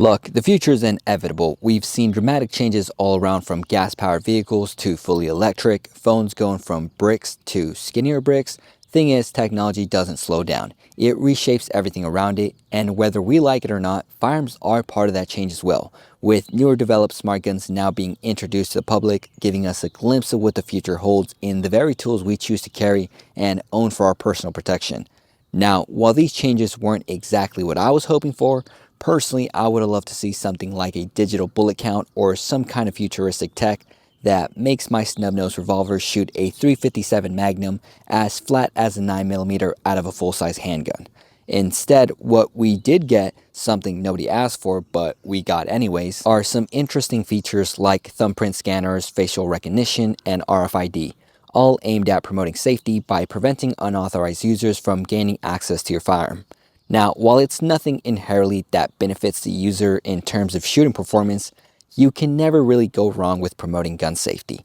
Look, the future is inevitable. We've seen dramatic changes all around from gas-powered vehicles to fully electric, phones going from bricks to skinnier bricks. Thing is, technology doesn't slow down. It reshapes everything around it, and whether we like it or not, firearms are part of that change as well, with newer developed smart guns now being introduced to the public, giving us a glimpse of what the future holds in the very tools we choose to carry and own for our personal protection. Now, while these changes weren't exactly what I was hoping for, personally, I would have loved to see something like a digital bullet count or some kind of futuristic tech that makes my snub-nosed revolver shoot a 357 Magnum as flat as a 9mm out of a full-size handgun. Instead, what we did get, something nobody asked for but we got anyways, are some interesting features like thumbprint scanners, facial recognition, and RFID, all aimed at promoting safety by preventing unauthorized users from gaining access to your firearm. Now, while it's nothing inherently that benefits the user in terms of shooting performance, you can never really go wrong with promoting gun safety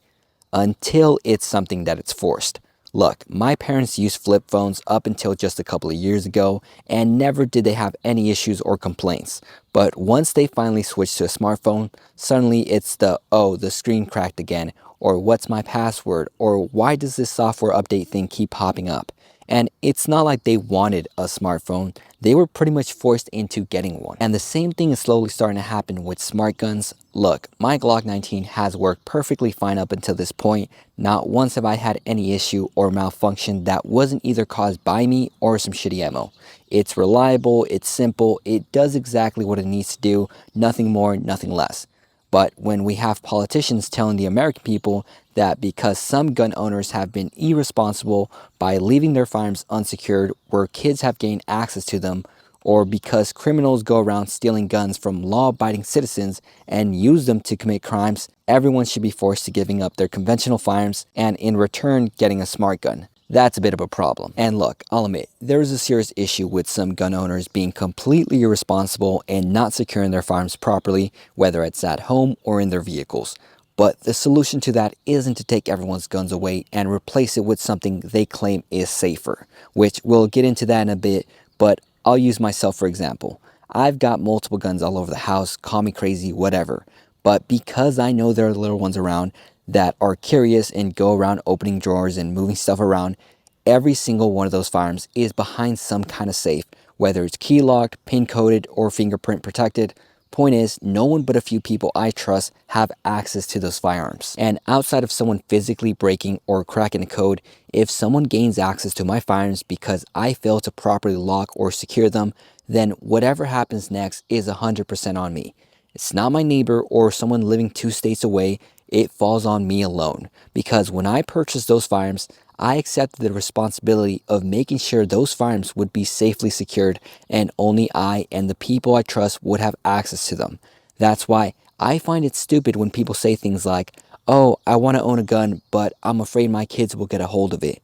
until it's something that it's forced. Look, my parents used flip phones up until just a couple of years ago, and never did they have any issues or complaints. But once they finally switched to a smartphone, suddenly it's oh, the screen cracked again, or what's my password, or why does this software update thing keep popping up? And it's not like they wanted a smartphone, they were pretty much forced into getting one. And the same thing is slowly starting to happen with smart guns. Look, my Glock 19 has worked perfectly fine up until this point. Not once have I had any issue or malfunction that wasn't either caused by me or some shitty ammo. It's reliable, it's simple, it does exactly what it needs to do, nothing more, nothing less. But when we have politicians telling the American people that because some gun owners have been irresponsible by leaving their firearms unsecured where kids have gained access to them, or because criminals go around stealing guns from law-abiding citizens and use them to commit crimes, everyone should be forced to giving up their conventional firearms and in return getting a smart gun. That's a bit of a problem. And look, I'll admit, there is a serious issue with some gun owners being completely irresponsible and not securing their firearms properly, whether it's at home or in their vehicles. But the solution to that isn't to take everyone's guns away and replace it with something they claim is safer, which we'll get into that in a bit, but I'll use myself for example. I've got multiple guns all over the house, call me crazy, whatever. But because I know there are little ones around that are curious and go around opening drawers and moving stuff around, every single one of those firearms is behind some kind of safe, whether it's key locked, pin coded, or fingerprint protected. Point is, no one but a few people I trust have access to those firearms. And outside of someone physically breaking or cracking a code, if someone gains access to my firearms because I fail to properly lock or secure them, then whatever happens next is 100% on me. It's not my neighbor or someone living 2 states away, it falls on me alone. Because when I purchased those firearms, I accepted the responsibility of making sure those firearms would be safely secured and only I and the people I trust would have access to them. That's why I find it stupid when people say things like, oh, I want to own a gun, but I'm afraid my kids will get a hold of it.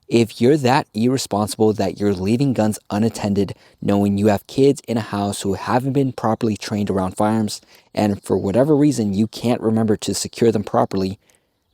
If you're that irresponsible that you're leaving guns unattended, knowing you have kids in a house who haven't been properly trained around firearms, and for whatever reason you can't remember to secure them properly,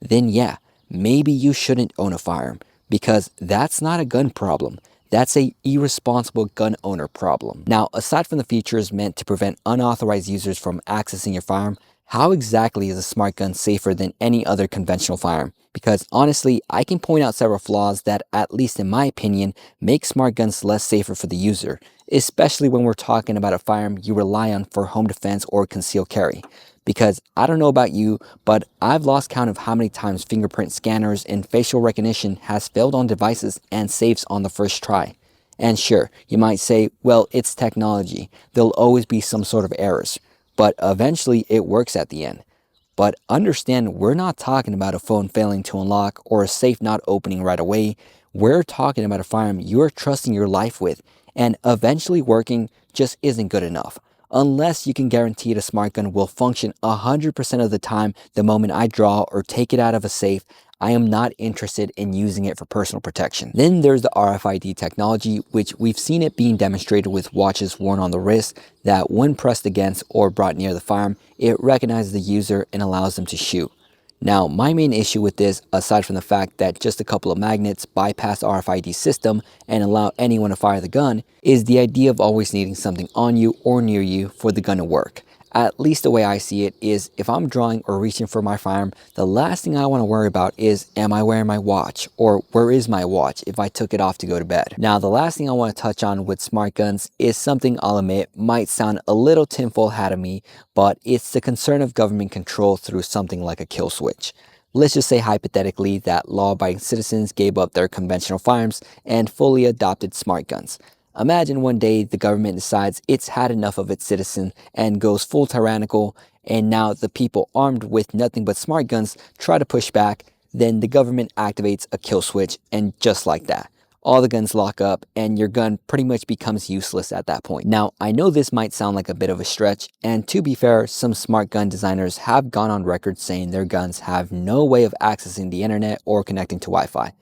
then yeah, maybe you shouldn't own a firearm, because that's not a gun problem. That's a irresponsible gun owner problem. Now, aside from the features meant to prevent unauthorized users from accessing your firearm, how exactly is a smart gun safer than any other conventional firearm? Because honestly, I can point out several flaws that, at least in my opinion, make smart guns less safer for the user, especially when we're talking about a firearm you rely on for home defense or concealed carry. Because I don't know about you, but I've lost count of how many times fingerprint scanners and facial recognition has failed on devices and saves on the first try. And sure, you might say, well, it's technology. There'll always be some sort of errors. But eventually it works at the end. But understand, we're not talking about a phone failing to unlock or a safe not opening right away. We're talking about a firearm you're trusting your life with, and eventually working just isn't good enough. Unless you can guarantee the smart gun will function 100% of the time the moment I draw or take it out of a safe, I am not interested in using it for personal protection. Then there's the RFID technology, which we've seen it being demonstrated with watches worn on the wrist that when pressed against or brought near the firearm, it recognizes the user and allows them to shoot. Now, my main issue with this, aside from the fact that just a couple of magnets bypass the RFID system and allow anyone to fire the gun, is the idea of always needing something on you or near you for the gun to work. At least the way I see it is if I'm drawing or reaching for my firearm, the last thing I want to worry about is, am I wearing my watch, or where is my watch if I took it off to go to bed? Now, the last thing I want to touch on with smart guns is something I'll admit might sound a little tinfoil hat of me, but it's the concern of government control through something like a kill switch. Let's just say hypothetically that law-abiding citizens gave up their conventional firearms and fully adopted smart guns. Imagine one day the government decides it's had enough of its citizens and goes full tyrannical, and now the people armed with nothing but smart guns try to push back. Then the government activates a kill switch, and just like that, all the guns lock up and your gun pretty much becomes useless at that point. Now, I know this might sound like a bit of a stretch, and to be fair, some smart gun designers have gone on record saying their guns have no way of accessing the internet or connecting to Wi-Fi.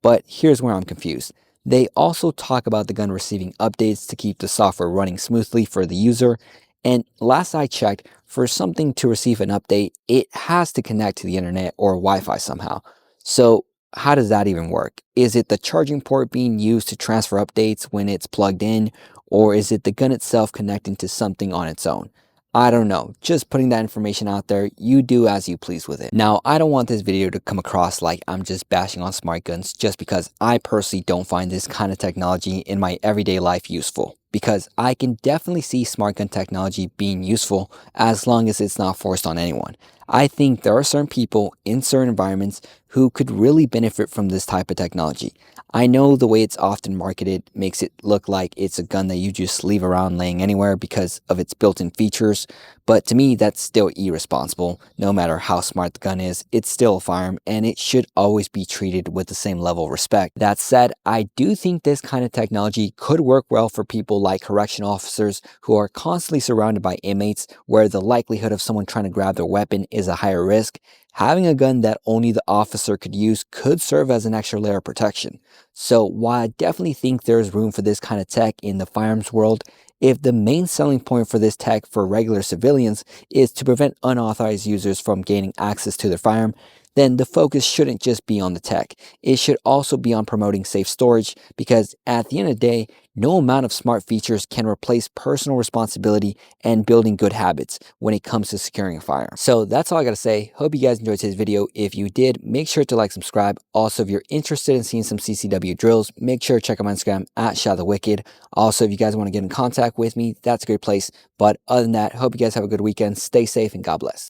But here's where I'm confused. They also talk about the gun receiving updates to keep the software running smoothly for the user. And last I checked, for something to receive an update, it has to connect to the internet or Wi-Fi somehow. So how does that even work? Is it the charging port being used to transfer updates when it's plugged in? Or is it the gun itself connecting to something on its own? I don't know, just putting that information out there, you do as you please with it. Now, I don't want this video to come across like I'm just bashing on smart guns just because I personally don't find this kind of technology in my everyday life useful. Because I can definitely see smart gun technology being useful as long as it's not forced on anyone. I think there are certain people in certain environments who could really benefit from this type of technology. I know the way it's often marketed makes it look like it's a gun that you just leave around laying anywhere because of its built-in features, but to me that's still irresponsible. No matter how smart the gun is, it's still a firearm and it should always be treated with the same level of respect. That said, I do think this kind of technology could work well for people like correctional officers who are constantly surrounded by inmates where the likelihood of someone trying to grab their weapon is a higher risk. Having a gun that only the officer could use could serve as an extra layer of protection. So while I definitely think there's room for this kind of tech in the firearms world, if the main selling point for this tech for regular civilians is to prevent unauthorized users from gaining access to their firearm, then the focus shouldn't just be on the tech. It should also be on promoting safe storage, because at the end of the day, no amount of smart features can replace personal responsibility and building good habits when it comes to securing a firearm. So that's all I gotta say. Hope you guys enjoyed today's video. If you did, make sure to like, subscribe. Also, if you're interested in seeing some CCW drills, make sure to check out my Instagram at ShadowTheWicked. Also, if you guys want to get in contact with me, that's a great place. But other than that, hope you guys have a good weekend. Stay safe and God bless.